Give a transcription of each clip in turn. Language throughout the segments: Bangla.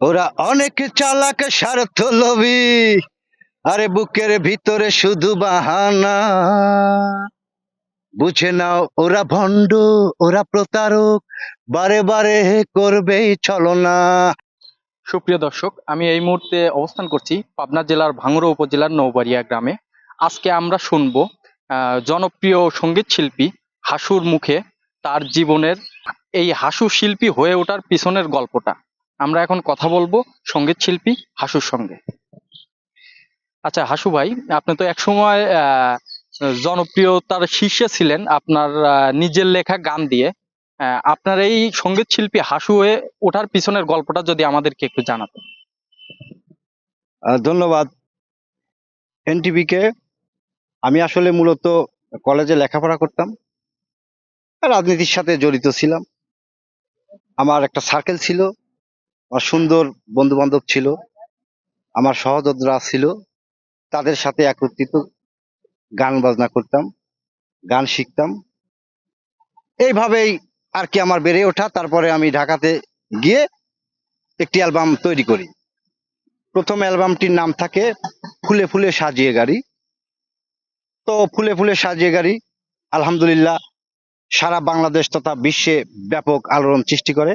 ওরা অনেক চালাক স্বার্থ লোভী, আরে বুকের ভিতরে শুধু বাহানা। বুঝে নাও ওরা ভণ্ড, ওরা প্রতারক, বারে বারে করবেই ছলনা। সুপ্রিয় দর্শক, আমি এই মুহূর্তে অবস্থান করছি পাবনা জেলার ভাঙ্গুড়া উপজেলার নৌবাড়িয়া গ্রামে। আজকে আমরা শুনবো জনপ্রিয় সঙ্গীত শিল্পী হাসুর মুখে তার জীবনের, এই হাসু শিল্পী হয়ে ওঠার পিছনের গল্পটা। আমরা এখন কথা বলবো সঙ্গীত শিল্পী হাসুর সঙ্গে। আচ্ছা হাসু ভাই, আপনি তো একসময় জনপ্রিয়তার শীর্ষে ছিলেন আপনার নিজের লেখা গান দিয়ে। আপনার এই সঙ্গীত শিল্পী হাসু হয়ে ওঠার পিছনের গল্পটা যদি আমাদেরকে একটু জানাতেন। ধন্যবাদ এনটিভি কে। আমি আসলে মূলত কলেজে লেখাপড়া করতাম, রাজনীতির সাথে জড়িত ছিলাম। আমার একটা সার্কেল ছিল, আমার সুন্দর বন্ধু বান্ধব ছিল, আমার সহযোদ্ধারা ছিল, তাদের সাথে একত্রিত গান বাজনা করতাম, গান শিখতাম। এইভাবেই আর কি আমার বেড়ে ওঠা। তারপরে আমি ঢাকাতে গিয়ে একটি অ্যালবাম তৈরি করি। প্রথম অ্যালবামটির নাম থাকে ফুলে ফুলে সাজিয়ে গাড়ি। তো ফুলে ফুলে সাজিয়ে গাড়ি আলহামদুলিল্লাহ সারা বাংলাদেশ তথা বিশ্বে ব্যাপক আলোড়ন সৃষ্টি করে।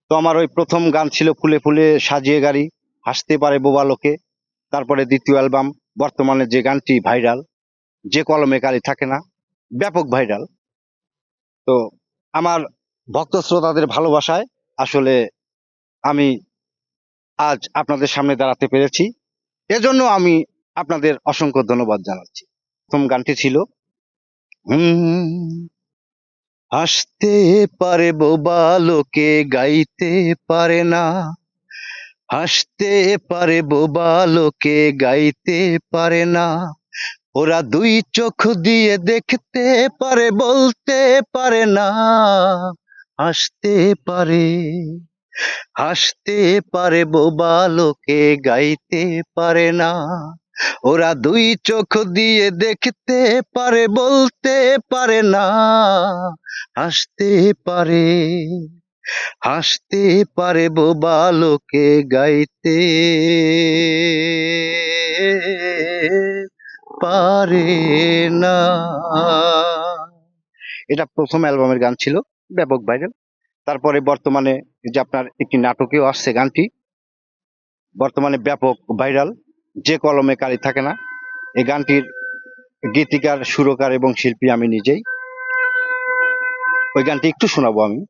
তো আমার ওই প্রথম গান ছিল ফুলে ফুলে সাজিয়ে গাড়ি, হাসতে পারে বোবা লোকে। তারপরে দ্বিতীয় অ্যালবাম, বর্তমানে যে গানটি ভাইরাল, যে কলমে কালি থাকে না, ব্যাপক ভাইরাল। তো আমার ভক্ত শ্রোতাদের ভালোবাসায় আসলে আমি আজ আপনাদের সামনে দাঁড়াতে পেরেছি, এজন্য আমি আপনাদের অসংখ্য ধন্যবাদ জানাচ্ছি। প্রথম গানটি ছিল হাসতে পারে বোবা লোকে গাইতে পারে না, হাসতে পারে বোবা লোকে গাইতে পারে না, ওরা দুই চোখ দিয়ে দেখতে পারে বলতে পারে না, হাসতে পারে, হাসতে পারে বোবা লোকে গাইতে পারে না, ওরা দুই চোখ দিয়ে দেখতে পারে বলতে পারে না, হাসতে পারে, হাসতে পারে বোবা লোকে গাইতে পারে না। এটা প্রথম অ্যালবামের গান ছিল, ব্যাপক ভাইরাল। তারপরে বর্তমানে যে আপনার একটি নাটকেও আসছে গানটি, বর্তমানে ব্যাপক ভাইরাল, যে কলমে কালি থাকে না। এই গানটির গীতিকার, সুরকার এবং শিল্পী আমি নিজেই। ওই গানটি একটু শোনাবো আমি।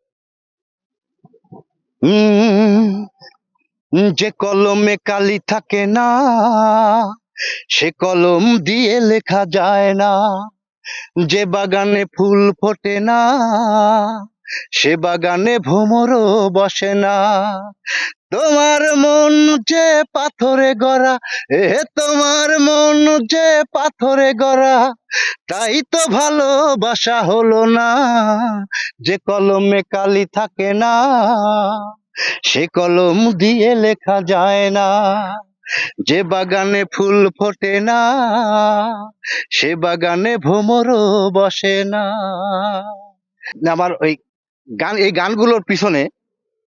যে কলমে কালি থাকে না, সে কলম দিয়ে লেখা যায় না, যে বাগানে ফুল ফোটে না, সে বাগানে ভ্রমরও বসে না, তোমার মন যে পাথরে গড়া, তোমার মন যে পাথরে গড়া, তাই তো ভালোবাসা হলো না, যে কলমে কালি থাকে না, সে কলম দিয়ে লেখা যায় না, যে বাগানে ফুল ফোটে না, সে বাগানে ভ্রমরও বসে না। আমার ওই গান, এই গানগুলোর পিছনে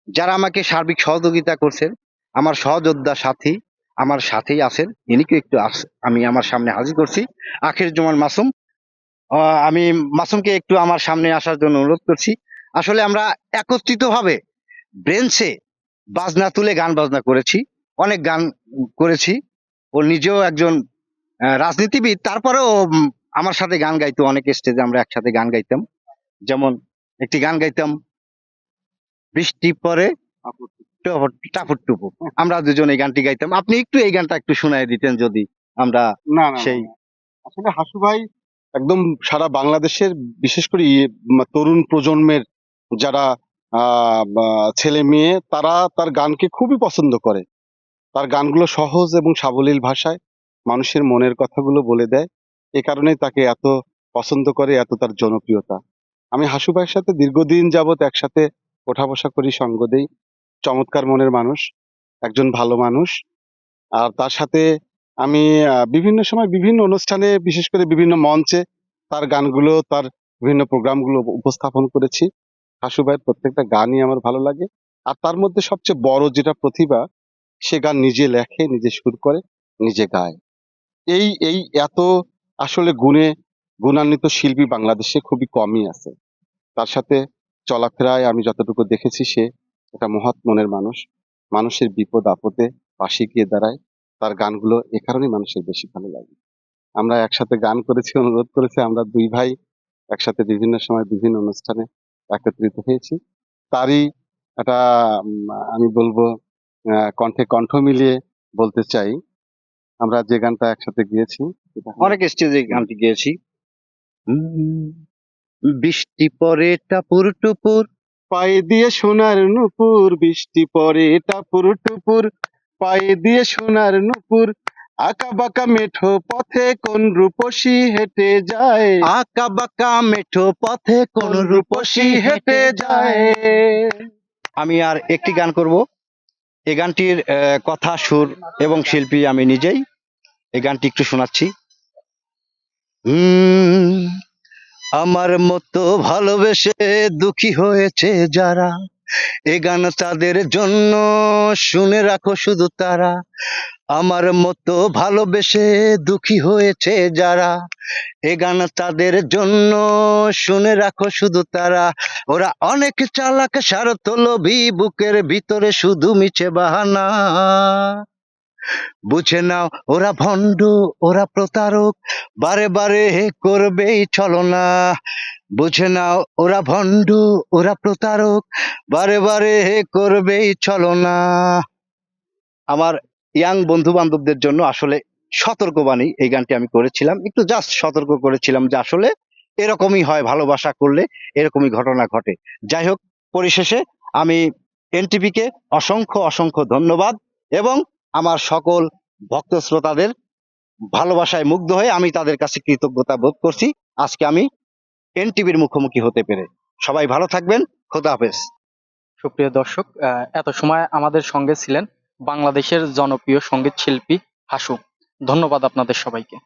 যারা আমাকে সার্বিক সহযোগিতা করছেন, আমার সহযোদ্ধা সাথী আমার সাথেই আছেন, ইনিকে একটু আমি আমার সামনে হাজির করছি, আখিরুজ্জামান মাসুম। আমি মাসুমকে একটু আমার সামনে আসার জন্য অনুরোধ করছি। আসলে আমরা একত্রিত ভাবে ব্রেঞ্চে বাজনা তুলে গান বাজনা করেছি, অনেক গান করেছি। ও নিজেও একজন রাজনীতিবিদ, তারপরেও আমার সাথে গান গাইতো, অনেক স্টেজে আমরা একসাথে গান গাইতাম। যেমন একটি গান গাইতাম, বৃষ্টি পরে টাপুর টুপু, আমরা দুজন এই গানটি গাইতাম। আপনি একটু এই গানটা একটু শোনায় দিতেন যদি আমরা না না সেই। আসলে হাসু ভাই একদম সারা বাংলাদেশের, বিশেষ করে তরুণ প্রজন্মের যারা ছেলে মেয়ে, তারা তার গানকে খুবই পছন্দ করে। তার গানগুলো সহজ এবং সাবলীল ভাষায় মানুষের মনের কথাগুলো বলে দেয়। এ কারণেই তাকে এত পছন্দ করে, এত তার জনপ্রিয়তা। আমি হাসু ভাইয়ের সাথে দীর্ঘদিন যাবত একসাথে ওঠা বসা করি, সঙ্গ দেই। চমৎকার মনের মানুষ, একজন ভালো মানুষ। আর তার সাথে আমি বিভিন্ন সময় বিভিন্ন অনুষ্ঠানে, বিশেষ করে বিভিন্ন মঞ্চে তার গানগুলো, তার বিভিন্ন প্রোগ্রামগুলো উপস্থাপন করেছি। হাসু ভাইয়ের প্রত্যেকটা গানই আমার ভালো লাগে। আর তার মধ্যে সবচেয়ে বড় যেটা প্রতিভা, সে গান নিজে লেখে, নিজে সুর করে, নিজে গায়। এই এত আসলে গুণান্বিত শিল্পী বাংলাদেশে খুবই কমই আছে। তার সাথে চলাফেরায় আমি যতটুকু দেখেছি, সে একটা মহৎ মনের মানুষ। মানুষের বিপদ আপদে পাশে গিয়ে দাঁড়ায়। তার গানগুলো এ কারণেই মানুষের বেশি ভালো লাগে। আমরা একসাথে গান করেছি, অনুরোধ করেছি, আমরা দুই ভাই একসাথে বিভিন্ন সময় বিভিন্ন অনুষ্ঠানে একত্রিত হয়েছি। তারই একটা আমি বলবো কণ্ঠে কণ্ঠ মিলিয়ে বলতে চাই, আমরা যে গানটা একসাথে গিয়েছি সেটা হলো, অনেক স্টেজে গানটি গেয়েছি। বৃষ্টি পরে টাপুর টুপুর, পায়ে দিয়ে সোনার নুপুর, বৃষ্টি পড়ে টাপুর টুপুর, পায়ে দিয়ে সোনার নুপুর, আঁকা বাঁকা মেঠো পথে কোন রূপসী হেঁটে যায়, আঁকা বাঁকা মেঠো পথে কোন রূপসী হেঁটে যায়। আমি আর একটি গান করব। এই গানটির কথা, সুর এবং শিল্পী আমি নিজেই। এই গানটি একটু শোনাচ্ছি। আমার মতো ভালোবেসে দুঃখী হয়েছে যারা, এ গান তাদের জন্য, শুনে রাখো শুধু তারা। আমার মতো ভালোবেসে দুঃখী হয়েছে যারা, এ গান তাদের জন্য, শুনে রাখো শুধু তারা। ওরা অনেক চালাক, স্বার্থ লোভী, বুকের ভিতরে শুধু মিছে বাহানা। বুঝে নাও ওরা ভণ্ড, ওরা প্রতারক, বারে বারে করবেই ছলনা। বুঝে নাও ওরা ভণ্ড, ওরা প্রতারক, বারে বারে করবেই ছলনা। আমার ইয়াং বন্ধু বান্ধবদের জন্য আসলে সতর্কবাণী এই গানটি আমি করেছিলাম, একটু জাস্ট সতর্ক করেছিলাম যে আসলে এরকমই হয়, ভালোবাসা করলে এরকমই ঘটনা ঘটে। যাই হোক, পরিশেষে আমি এনটিভি কে অসংখ্য অসংখ্য ধন্যবাদ, এবং আমার সকল ভক্ত শ্রোতাদের ভালোবাসায় মুগ্ধ হয়ে আমি তাদের কাছে কৃতজ্ঞতা বোধ করছি আজকে আমি এনটিভির মুখোমুখি হতে পেরে। সবাই ভালো থাকবেন, খোদা হাফেজ। সুপ্রিয় দর্শক, এত সময় আমাদের সঙ্গে ছিলেন বাংলাদেশের জনপ্রিয় সঙ্গীত শিল্পী হাসু। ধন্যবাদ আপনাদের সবাইকে।